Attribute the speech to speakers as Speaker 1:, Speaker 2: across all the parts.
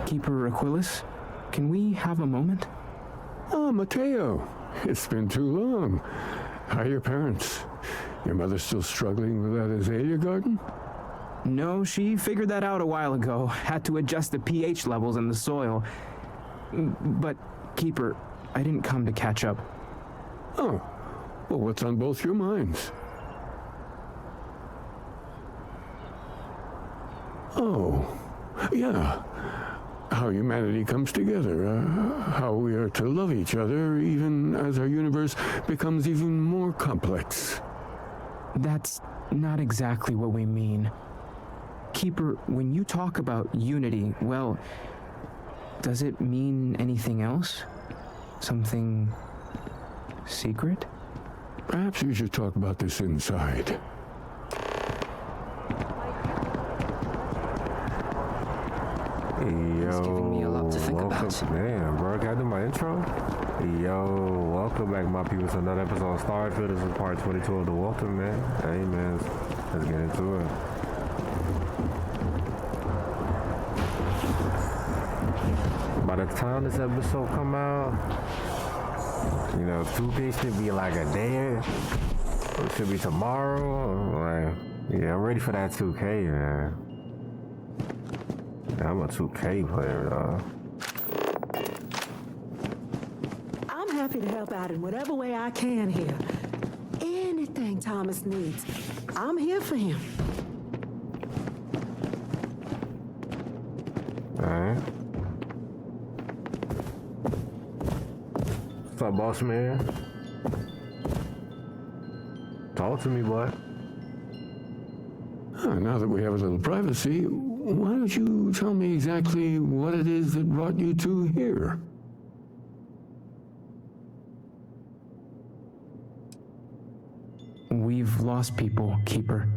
Speaker 1: Keeper Aquilus, can we have a moment?
Speaker 2: Oh, Mateo. It's been too long. How are your parents? Your mother still struggling with that azalea garden?
Speaker 1: No, she figured that out a while ago. Had to adjust the pH levels in the soil. But, Keeper, I didn't come to catch up.
Speaker 2: Oh, well, what's on both your minds? Oh, yeah. How humanity comes together, how we are to love each other even as our universe becomes even more complex.
Speaker 1: That's not exactly what we mean. Keeper, when you talk about unity, well, does it mean anything else? Something secret?
Speaker 2: Perhaps we should talk about this inside.
Speaker 3: Yo,
Speaker 1: It's giving me a lot to think about.
Speaker 3: Man, bro, can I do my intro? Yo, welcome back, my people, to another episode of Starfield. This is part 22 of the Walter, man. Hey, man, let's get into it. By the time this episode come out, you know, 2K should be like a day. It should be tomorrow. Like, yeah, I'm ready for that 2K, man. Yeah, I'm a 2K player, though.
Speaker 4: I'm happy to help out in whatever way I can here. Anything Thomas needs, I'm here for him.
Speaker 3: Alright. What's up, boss man? Talk to me, boy.
Speaker 2: Now that we have a little privacy, why don't you tell me exactly what it is that brought you two here?
Speaker 1: We've lost people, Keeper.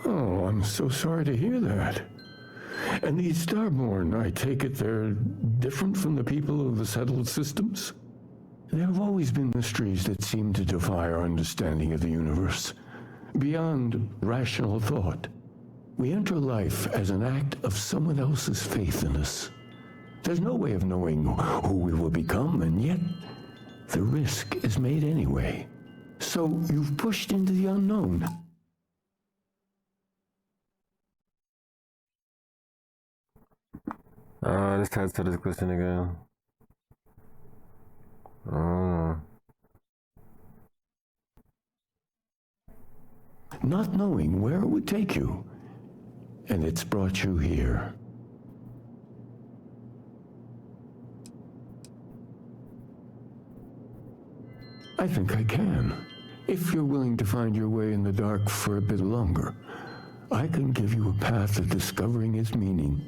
Speaker 2: Oh, I'm so sorry to hear that. And these Starborn, I take it they're different from the people of the settled systems? There have always been mysteries that seem to defy our understanding of the universe, beyond rational thought. We enter life as an act of someone else's faith in us. There's no way of knowing who we will become, and yet the risk is made anyway. So you've pushed into the unknown.
Speaker 3: Let's test to this question again.
Speaker 2: Not knowing where it would take you, and it's brought you here. I think I can. If you're willing to find your way in the dark for a bit longer, I can give you a path to discovering its meaning.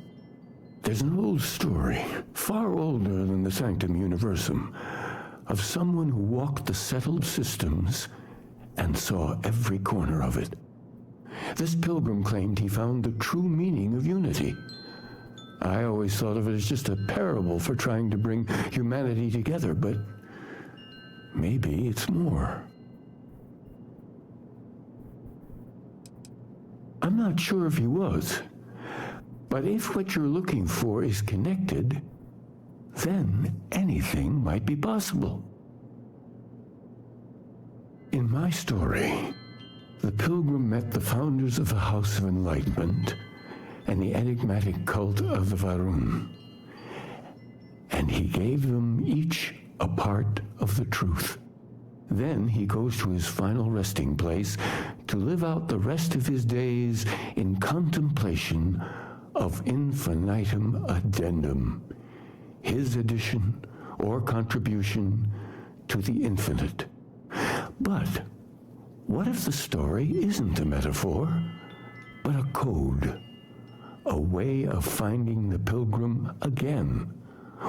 Speaker 2: There's an old story, far older than the Sanctum Universum, of someone who walked the settled systems and saw every corner of it. This pilgrim claimed he found the true meaning of unity. I always thought of it as just a parable for trying to bring humanity together, but maybe it's more. I'm not sure if he was, but if what you're looking for is connected, then anything might be possible. In my story, the pilgrim met the founders of the House of Enlightenment and the enigmatic cult of the Varun, and he gave them each a part of the truth. Then he goes to his final resting place to live out the rest of his days in contemplation of infinitum addendum, his addition or contribution to the infinite. But what if the story isn't a metaphor, but a code, a way of finding the pilgrim again,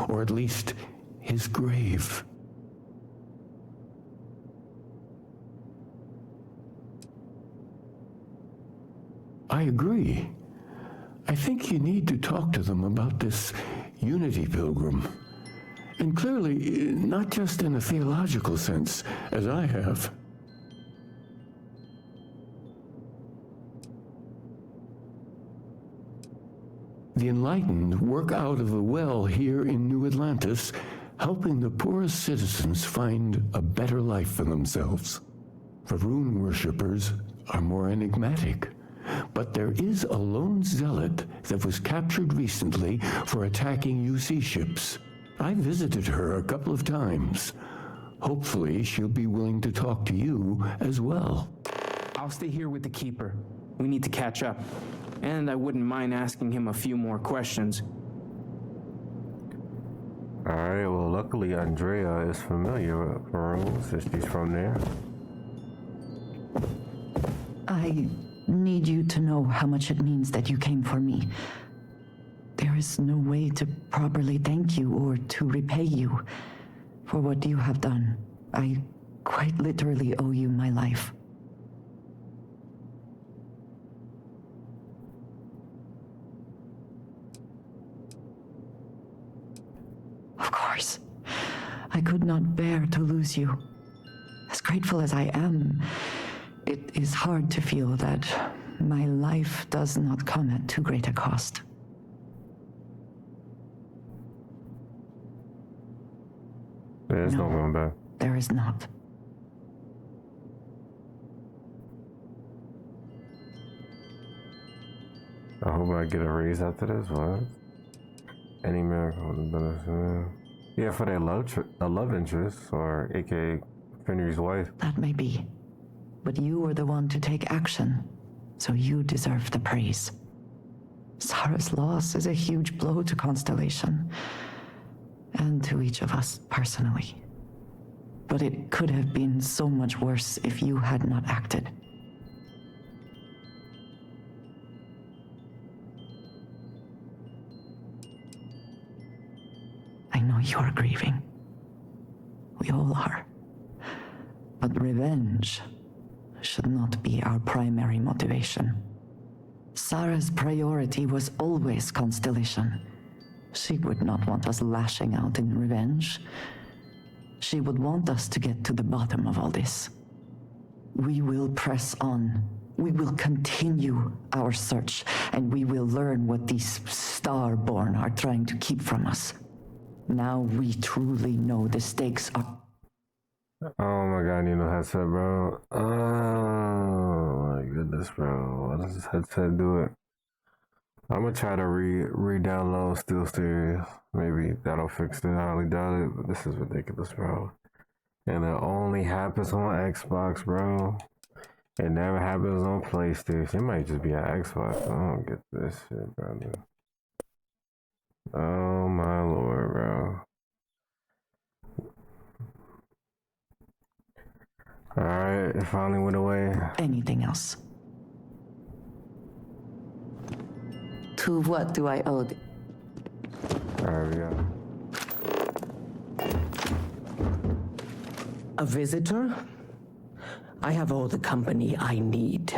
Speaker 2: or at least his grave? I agree. I think you need to talk to them about this unity pilgrim. And clearly, not just in a theological sense, as I have. The enlightened work out of the well here in New Atlantis, helping the poorest citizens find a better life for themselves. The rune worshippers are more enigmatic, but there is a lone zealot that was captured recently for attacking UC ships. I visited her a couple of times. Hopefully she'll be willing to talk to you as well.
Speaker 1: I'll stay here with the Keeper. We need to catch up. And I wouldn't mind asking him a few more questions.
Speaker 3: Alright, well, luckily Andrea is familiar with Peru since she's from there.
Speaker 5: I need you to know how much it means that you came for me. There is no way to properly thank you or to repay you for what you have done. I quite literally owe you my life. Of course, I could not bear to lose you. As grateful as I am, it is hard to feel that my life does not come at too great a cost.
Speaker 3: There's no going back.
Speaker 5: There is not.
Speaker 3: I hope I get a raise after this. What? Any miracle would have been yeah, for their love interest, or aka Fenrir's wife.
Speaker 5: That may be. But you were the one to take action, so you deserve the praise. Sarah's loss is a huge blow to Constellation, and to each of us personally. But it could have been so much worse if you had not acted. I know you're grieving. We all are. But revenge should not be our primary motivation. Sarah's priority was always Constellation. She would not want us lashing out in revenge. She would want us to get to the bottom of all this. We will press on. We will continue our search, and we will learn what these Starborn are trying to keep from us. Now we truly know the stakes are...
Speaker 3: Oh my god, I need no headset, bro. Oh my goodness, bro. Why does this headset do it? I'm gonna try to re-download Still Serious. Maybe that'll fix it. I highly doubt it, but this is ridiculous, bro. And it only happens on Xbox, bro. It never happens on PlayStation. It might just be an Xbox. I don't get this shit, bro. Oh my lord, bro. Alright, it finally went away.
Speaker 5: Anything else? To what do I owe?
Speaker 3: Alright, we go.
Speaker 6: A visitor? I have all the company I need.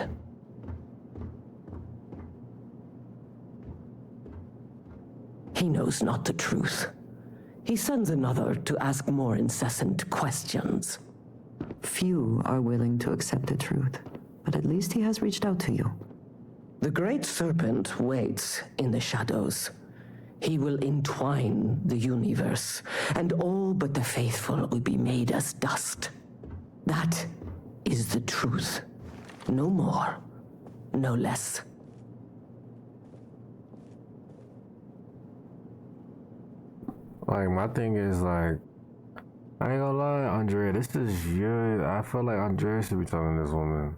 Speaker 6: He knows not the truth. He sends another to ask more incessant questions.
Speaker 5: Few are willing to accept the truth, but at least he has reached out to you.
Speaker 6: The great serpent waits in the shadows. He will entwine the universe, and all but the faithful will be made as dust. That is the truth. No more, no less.
Speaker 3: Like, my thing is, like, I ain't gonna lie, Andrea, this is your... I feel like Andrea should be talking to this woman.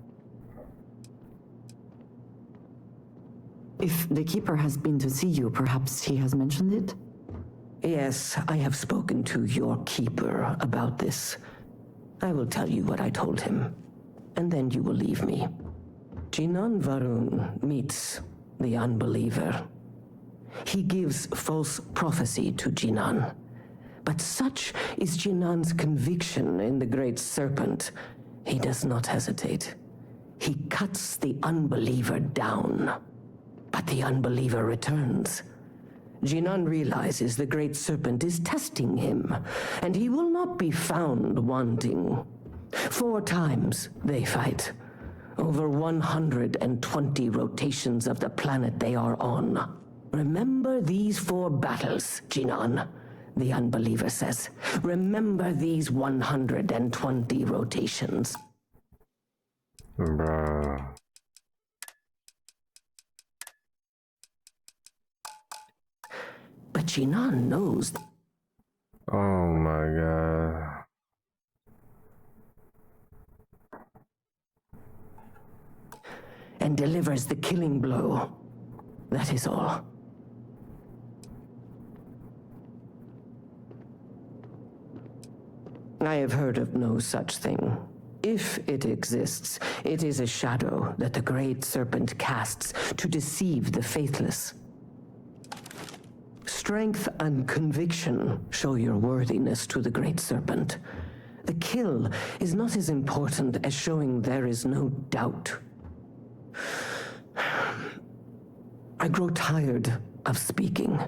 Speaker 5: If the Keeper has been to see you, perhaps he has mentioned it?
Speaker 6: Yes, I have spoken to your keeper about this. I will tell you what I told him, and then you will leave me. Jinan Varun meets the unbeliever. He gives false prophecy to Jinan. But such is Jinan's conviction in the Great Serpent, he does not hesitate. He cuts the unbeliever down. But the unbeliever returns. Jinan realizes the Great Serpent is testing him, and he will not be found wanting. 4 times they fight. Over 120 rotations of the planet they are on. Remember these 4 battles, Jinan, the unbeliever says. Remember these 120 rotations.
Speaker 3: Bruh.
Speaker 6: But Jinan knows.
Speaker 3: Oh my god.
Speaker 6: And delivers the killing blow. That is all. I have heard of no such thing. If it exists, it is a shadow that the Great Serpent casts to deceive the faithless. Strength and conviction show your worthiness to the Great Serpent. The kill is not as important as showing there is no doubt. I grow tired of speaking.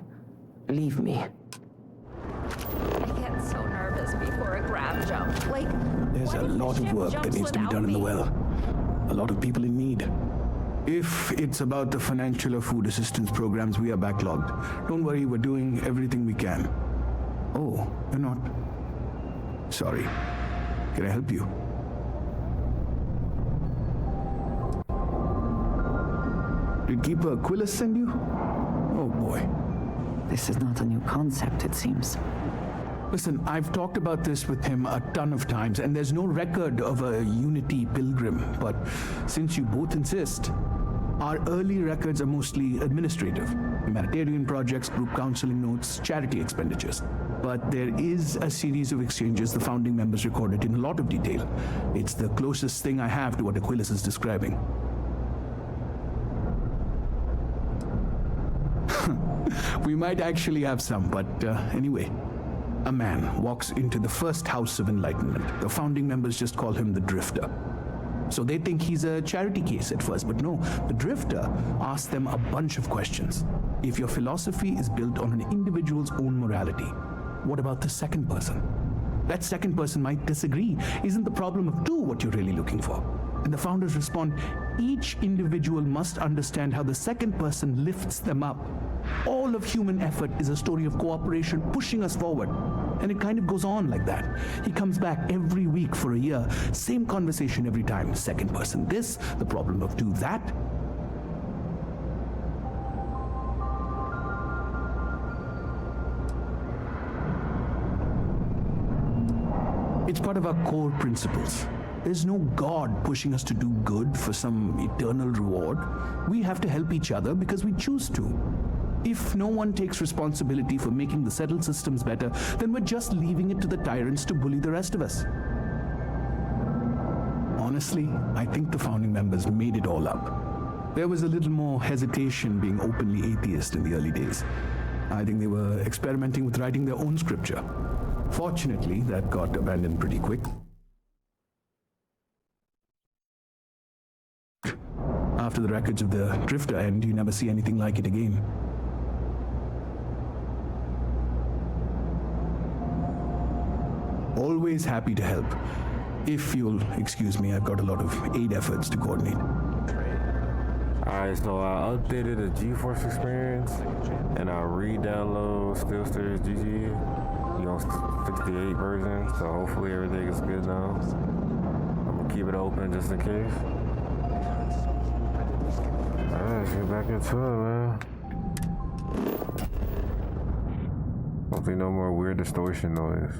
Speaker 6: Leave me.
Speaker 7: I get so nervous before a grab jump. Like,
Speaker 8: There's a lot of work that needs to be done in the well. A lot of people in need. If it's about the financial or food assistance programs, we are backlogged. Don't worry, we're doing everything we can. Oh, you're not. Sorry. Can I help you? Did Keeper Aquilus send you? Oh boy.
Speaker 5: This is not a new concept, it seems.
Speaker 8: Listen, I've talked about this with him a ton of times, and there's no record of a Unity pilgrim, but since you both insist, our early records are mostly administrative. Humanitarian projects, group counseling notes, charity expenditures. But there is a series of exchanges the founding members recorded in a lot of detail. It's the closest thing I have to what Aquilus is describing. We might actually have some, but anyway. A man walks into the first house of enlightenment. The founding members just call him the Drifter. So they think he's a charity case at first, but no, the Drifter asks them a bunch of questions. If your philosophy is built on an individual's own morality, what about the second person? That second person might disagree. Isn't the problem of 2 what you're really looking for? And the founders respond, each individual must understand how the second person lifts them up. All of human effort is a story of cooperation pushing us forward. And it kind of goes on like that. He comes back every week for a year. Same conversation every time. Second person this, the problem of 2 that. It's part of our core principles. There's no God pushing us to do good for some eternal reward. We have to help each other because we choose to. If no one takes responsibility for making the settled systems better, then we're just leaving it to the tyrants to bully the rest of us. Honestly, I think the founding members made it all up. There was a little more hesitation being openly atheist in the early days. I think they were experimenting with writing their own scripture. Fortunately, that got abandoned pretty quick. After the records of the Drifter end, you never see anything like it again. Always happy to help. If you'll excuse me, I've got a lot of aid efforts to coordinate.
Speaker 3: Alright, so I updated the GeForce experience and I re-download SteelSeries GG on 68 version, so hopefully everything is good now. I'm gonna keep it open just in case. Alright, let's get back into it, man. Hopefully no more weird distortion noise.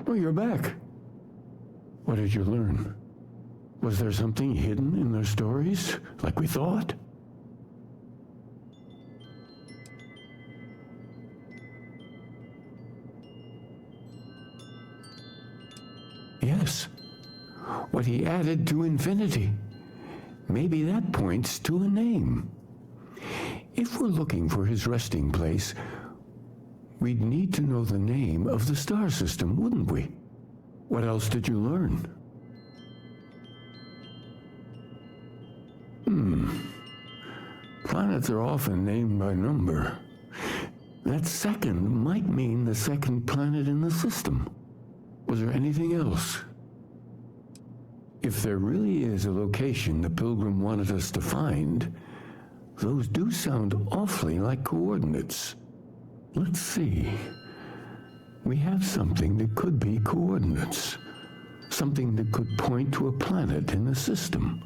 Speaker 2: Oh, you're back. What did you learn? Was there something hidden in their stories, like we thought? Yes. What he added to infinity. Maybe that points to a name. If we're looking for his resting place, we'd need to know the name of the star system, wouldn't we? What else did you learn? Planets are often named by number. That second might mean the second planet in the system. Was there anything else? If there really is a location the Pilgrim wanted us to find, those do sound awfully like coordinates. Let's see. We have something that could be coordinates. Something that could point to a planet in the system.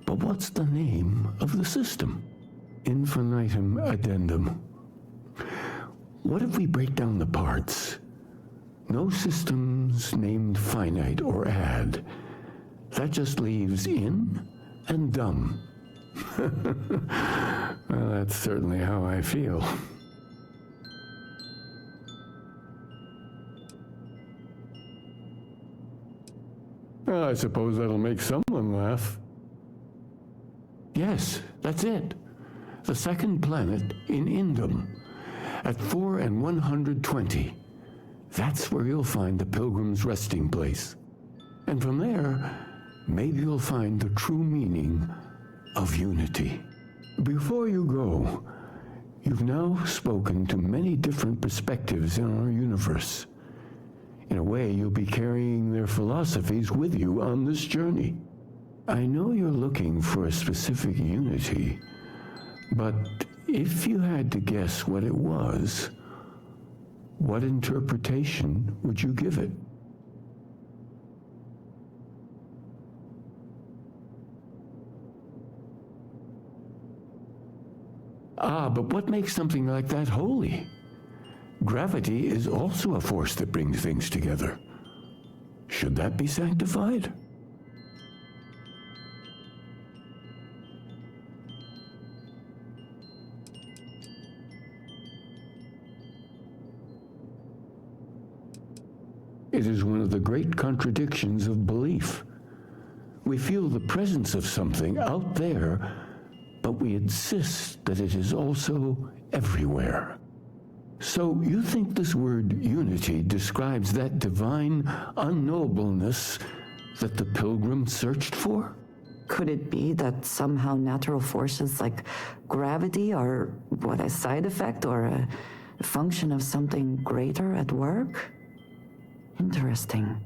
Speaker 2: But what's the name of the system? Infinitum addendum. What if we break down the parts? No systems named finite or add. That just leaves in and dumb. Well, that's certainly how I feel. Well, I suppose that'll make someone laugh. Yes, that's it. The second planet in Indum, at 4 and 120. That's where you'll find the Pilgrim's resting place. And from there, maybe you'll find the true meaning of unity. Before you go, you've now spoken to many different perspectives in our universe. In a way, you'll be carrying their philosophies with you on this journey. I know you're looking for a specific unity, but if you had to guess what it was, what interpretation would you give it? But what makes something like that holy? Gravity is also a force that brings things together. Should that be sanctified? It is one of the great contradictions of belief. We feel the presence of something out there, but we insist that it is also everywhere. So you think this word unity describes that divine unknowableness that the Pilgrim searched for?
Speaker 5: Could it be that somehow natural forces like gravity are, what, a side effect or a function of something greater at work? Interesting.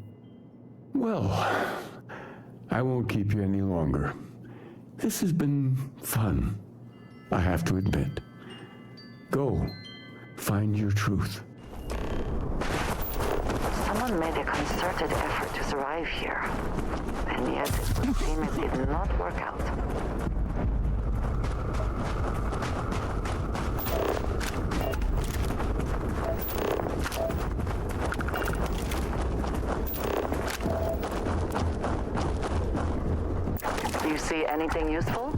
Speaker 2: Well, I won't keep you any longer. This has been fun, I have to admit. Go, find your truth.
Speaker 5: Someone made a concerted effort to survive here, and yet it would seem it did not work out. Do you see anything useful?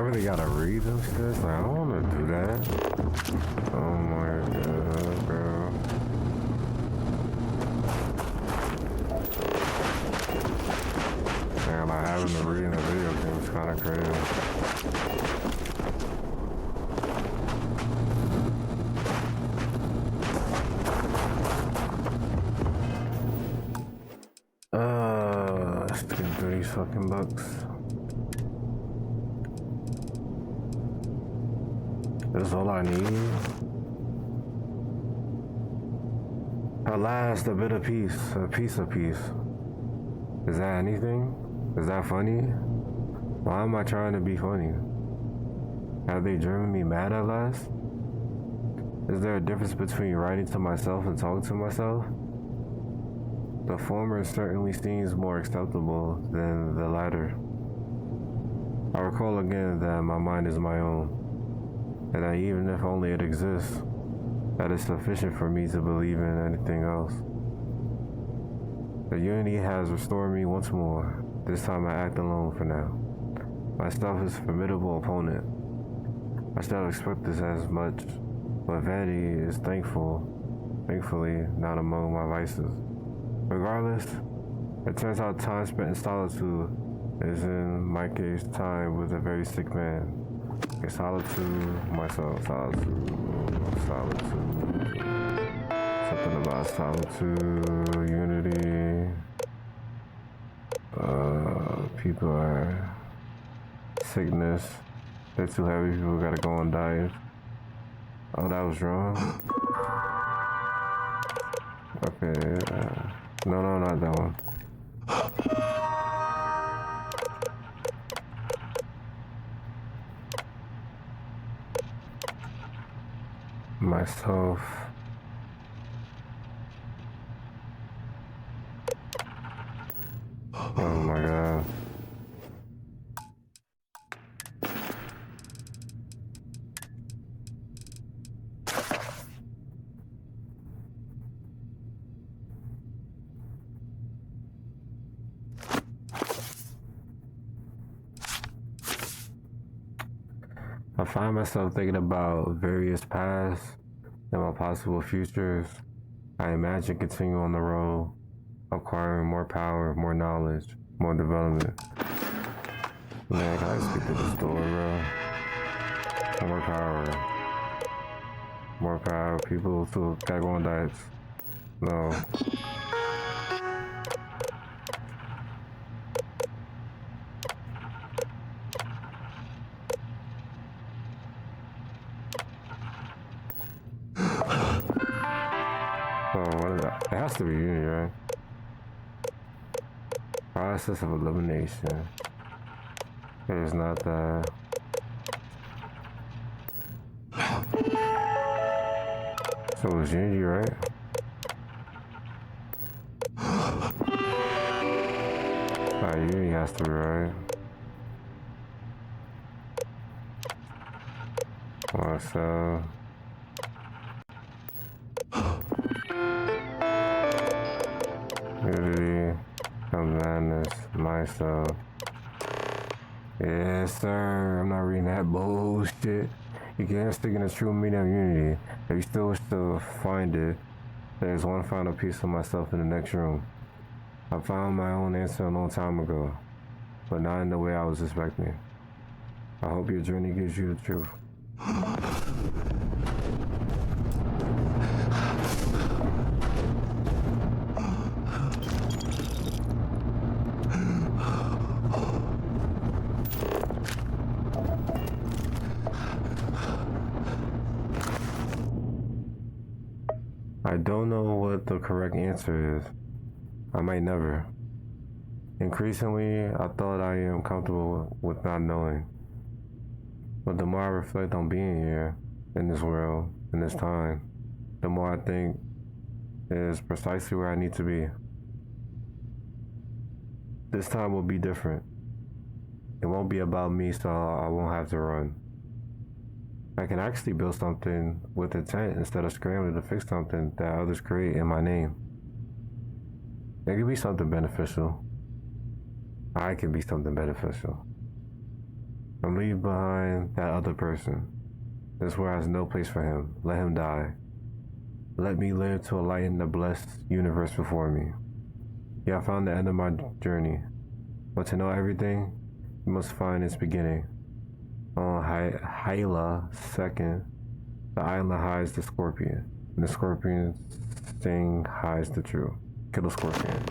Speaker 3: really gotta read them shit? Like, I don't wanna do that. Oh my god, bro. Damn, like having to read in a video game is kinda crazy. Let's get through these fucking books. This is all I need. At last, a bit of peace, a piece of peace. Is that anything? Is that funny? Why am I trying to be funny? Have they driven me mad at last? Is there a difference between writing to myself and talking to myself? The former certainly seems more acceptable than the latter. I recall again that my mind is my own, and that even if only it exists, that is sufficient for me to believe in anything else. The unity has restored me once more. This time I act alone for now. Myself is a formidable opponent. I still expect this as much, but vanity is thankfully not among my vices. Regardless, it turns out time spent in solitude is in my case time with a very sick man. Okay, solitude, myself, solitude. Something about solitude, unity. People are sickness. They're too heavy. People gotta go on diet. Oh, that was wrong. Okay. No, not that one. Myself. Oh my god. I find myself thinking about various paths and my possible futures. I imagine continuing on the road, acquiring more power, more knowledge, more development. Man, can I just get to the store, bro? More power. More power. People still gotta go on diets. No. What is that? It has to be unity, right? Process of elimination. It is not that. So it's unity, right? Unity has to be right. So. Unity, madness, myself. Yes, sir. I'm not reading that bullshit. You can't stick in the true meaning of unity. If you still wish to find it, there's one final piece of myself in the next room. I found my own answer a long time ago, but not in the way I was expecting. I hope your journey gives you the truth. I don't know what the correct answer is. I might never. Increasingly, I thought I am comfortable with not knowing. But the more I reflect on being here, in this world, in this time, the more I think it is precisely where I need to be. This time will be different. It won't be about me, so I won't have to run. I can actually build something with intent instead of scrambling to fix something that others create in my name. It could be something beneficial. I can be something beneficial. and leave behind that other person. This world has no place for him. Let him die. Let me live to enlighten the blessed universe before me. Yeah, I found the end of my journey. But to know everything, you must find its beginning. On Hyla II, the island hides the scorpion, and the scorpion's sting hides the truth. Kill the scorpion.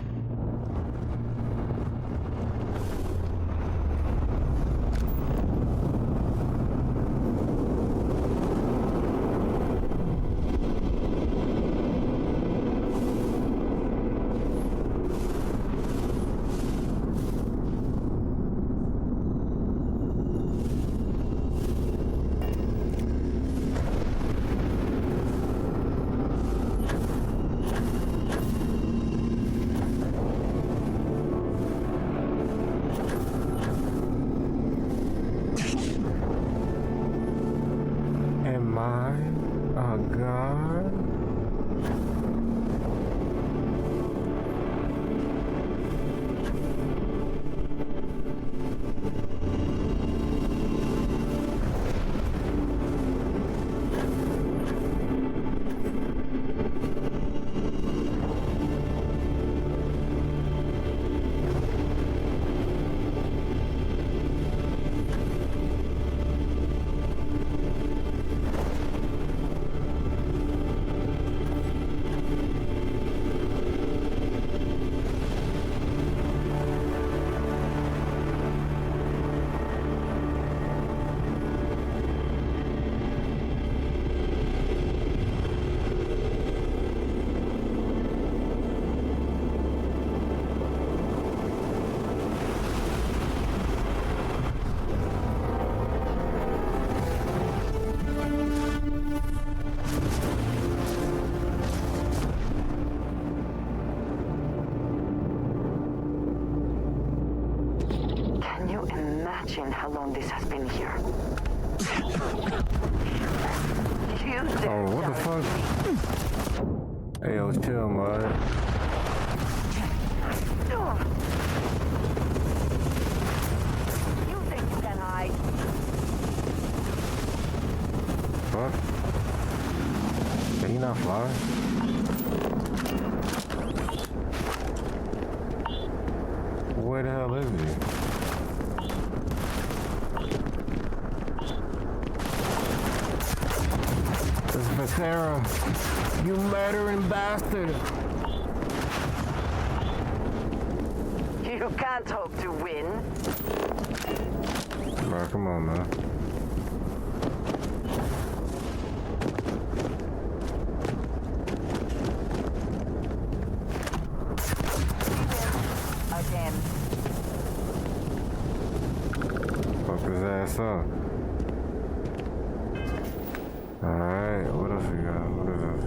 Speaker 5: Imagine how long this has been here.
Speaker 3: Oh, what the fuck? Hey, yo, chill, man.
Speaker 5: You think you can hide?
Speaker 3: What? Can he not fly? Where the hell is he? Sarah, you murdering bastard!
Speaker 5: You can't hope to win.
Speaker 3: Bro, come on, man.
Speaker 5: Again.
Speaker 3: Fuck his ass up. Alright, what else we got? What is this?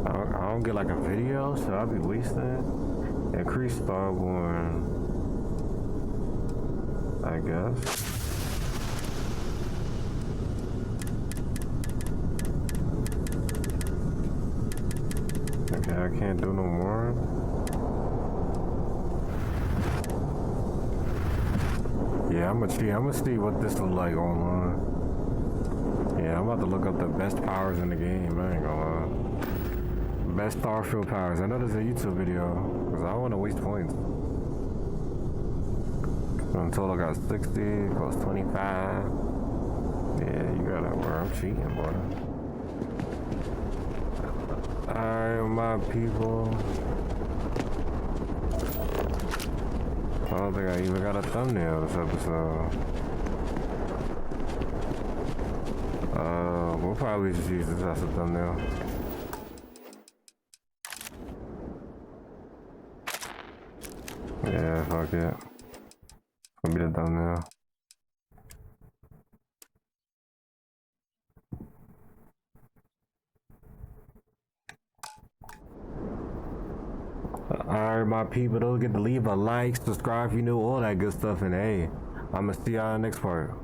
Speaker 3: I don't get like a video, so I'll be wasting. Increase starborn, I guess. I can't do no more. Yeah, I'm gonna see what this look like online. Yeah, I'm about to look up the best powers in the game. I ain't gonna lie. Best Starfield powers. I know there's a YouTube video because I don't want to waste points. In total, I got 60 plus 25. Yeah, you gotta work. I'm cheating, boy. Alright, my people. I don't think I even got a thumbnail this episode. We'll probably just use this as a thumbnail. Yeah, fuck it. Gonna be the thumbnail. Alright, right, my people. Don't forget to leave a like, subscribe if you new, all that good stuff. And hey, I'm gonna see y'all in the next part.